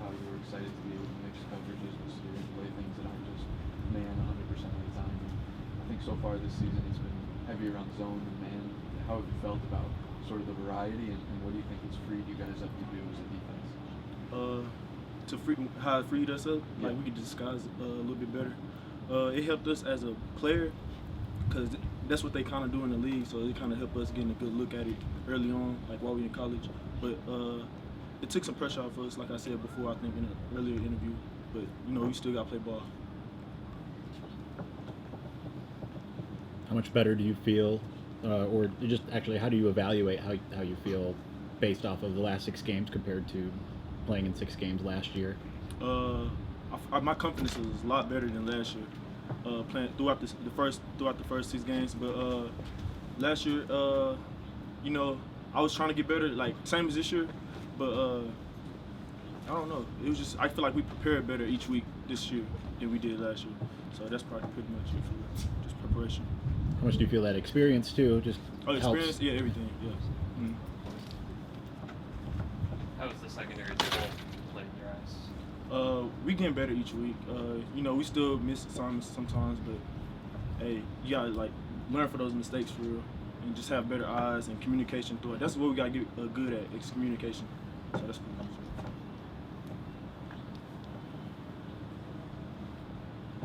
how you were excited to be able to mix coverages this year and play things that aren't just man 100% of the time. And I think so far this season it's been heavier on zone than man. How have you felt about sort of the variety, and what do you think it's freed you guys up to do as a defense? How it freed us up, like we could disguise a little bit better. It helped us as a player because that's what they kind of do in the league. So it kind of helped us getting a good look at it early on, like while we were in college. But it took some pressure off us, like I said before, I think in an earlier interview. But we still got to play ball. How much better do you feel, or just actually, how do you evaluate how you feel based off of the last 6 games compared to playing in 6 games last year? My confidence is a lot better than last year. Playing throughout the first 6 games, but last year, I was trying to get better, like same as this year, but I don't know. It was just I feel like we prepared better each week this year than we did last year. So that's probably pretty much it for just preparation. How much do you feel that experience too just experience? helps? Yeah, everything. Yeah. Mm-hmm. How was the secondary as a whole played in your eyes? We getting better each week. We still miss assignments sometimes, but hey, you gotta like learn for those mistakes for real, and just have better eyes and communication through it. That's what we gotta get good at. It's communication. So that's pretty much it.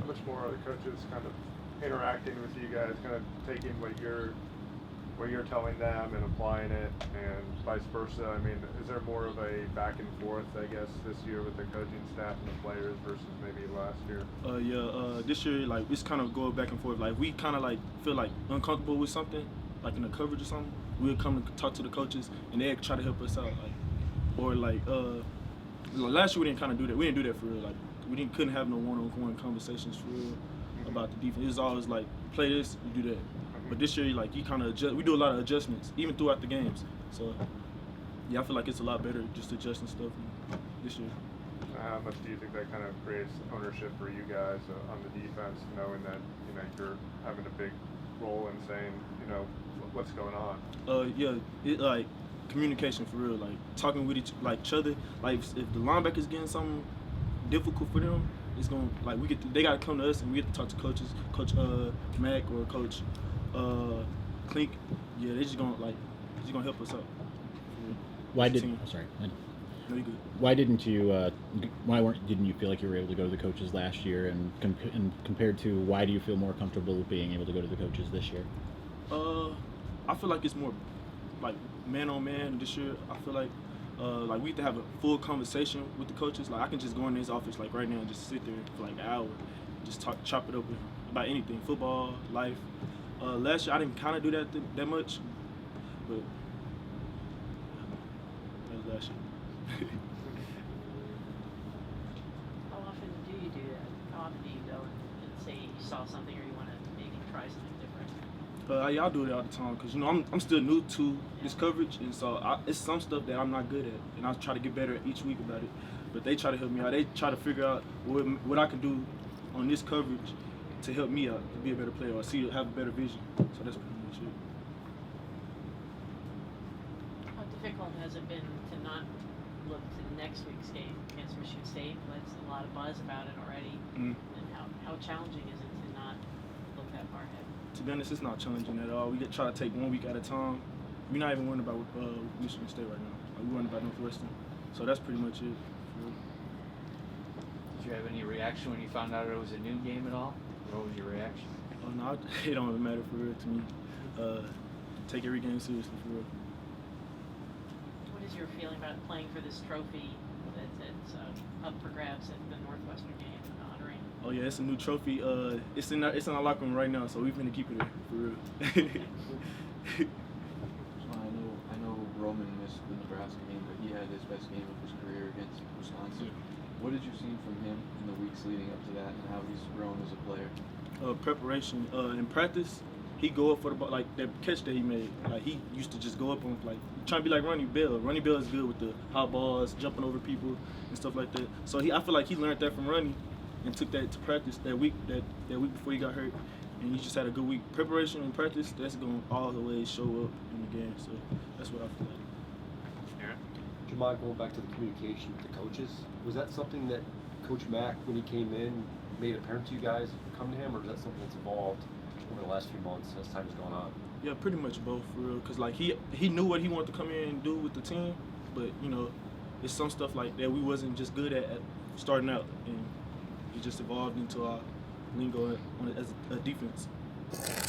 How much more are the coaches kind of interacting with you guys, kind of taking what you're telling them and applying it, and vice versa? I mean, is there more of a back and forth, I guess, this year with the coaching staff and the players versus maybe last year? This year, like, it's kind of going back and forth. Like, we kind of like feel like uncomfortable with something, like in the coverage or something. We'll come to talk to the coaches, and they try to help us out. Like, or like, last year we didn't kind of do that. We didn't do that for real. Like, we couldn't have no one-on-one conversations for real about the defense. It was always like, play this, you do that. But this year, like, you kind of adjust. We do a lot of adjustments, even throughout the games. So, yeah, I feel like it's a lot better just adjusting stuff this year. How much do you think that kind of creates ownership for you guys on the defense, knowing that you're having a big role in saying what's going on? Like communication for real. Like talking with each other. Like if the linebackers getting something difficult for them, it's gonna they gotta come to us and we get to talk to coaches, Coach Mac or Coach Klink. Yeah, they just gonna help us out. Why didn't? Oh, sorry. No, you good. Why didn't you? Didn't you feel like you were able to go to the coaches last year, and compared to why do you feel more comfortable being able to go to the coaches this year? I feel like it's more like man on man this year. I feel like we have to have a full conversation with the coaches. Like I can just go in his office like right now and just sit there for like an hour, just chop it up with him about anything, football, life. Last year I didn't kind of do that much, but that was last year. How often do you do that? How often do you go and say you saw something or you want to maybe try something different? Y'all do it all the time because I'm still new to this coverage, and so it's some stuff that I'm not good at, and I try to get better each week about it. But they try to help me out. They try to figure out what I can do on this coverage to help me out to be a better player or have a better vision. So that's pretty much it. How difficult has it been to not look to next week's game against Michigan State? There's a lot of buzz about it already. Mm. And how challenging is it to not look that far ahead? To be honest, it's not challenging at all. We try to take 1 week at a time. We're not even worrying about Michigan State right now. We're worrying about Northwestern. So that's pretty much it. Did you have any reaction when you found out it was a noon game at all? What was your reaction? Oh no, it don't even matter for real to me. Take every game seriously for real. What is your feeling about playing for this trophy that's up for grabs at the Northwestern game and honoring? Oh yeah, it's a new trophy. It's in our locker room right now, so we're gonna keep it there for real. I know Roman missed the Nebraska game, but he had his best game of his career against Wisconsin. What did you see from him in the weeks leading up to that, and how he's grown as a player? Preparation. In practice, he go up for the ball, like that catch that he made. Like he used to just go up on like trying to be like Ronnie Bell. Ronnie Bell is good with the hot balls, jumping over people and stuff like that. So I feel like he learned that from Ronnie and took that to practice that week before he got hurt. And he just had a good week. Preparation and practice, that's gonna always show up in the game. So that's what I feel like. Aaron? Gemon, going back to the communication with the coaches, was that something that Coach Mack, when he came in, made apparent to you guys come to him, or is that something that's evolved over the last few months as time has gone on? Yeah, pretty much both, for real. Cause like he knew what he wanted to come in and do with the team, but you know, it's some stuff like that we wasn't just good at starting out, and it just evolved into our lingo on it as a defense.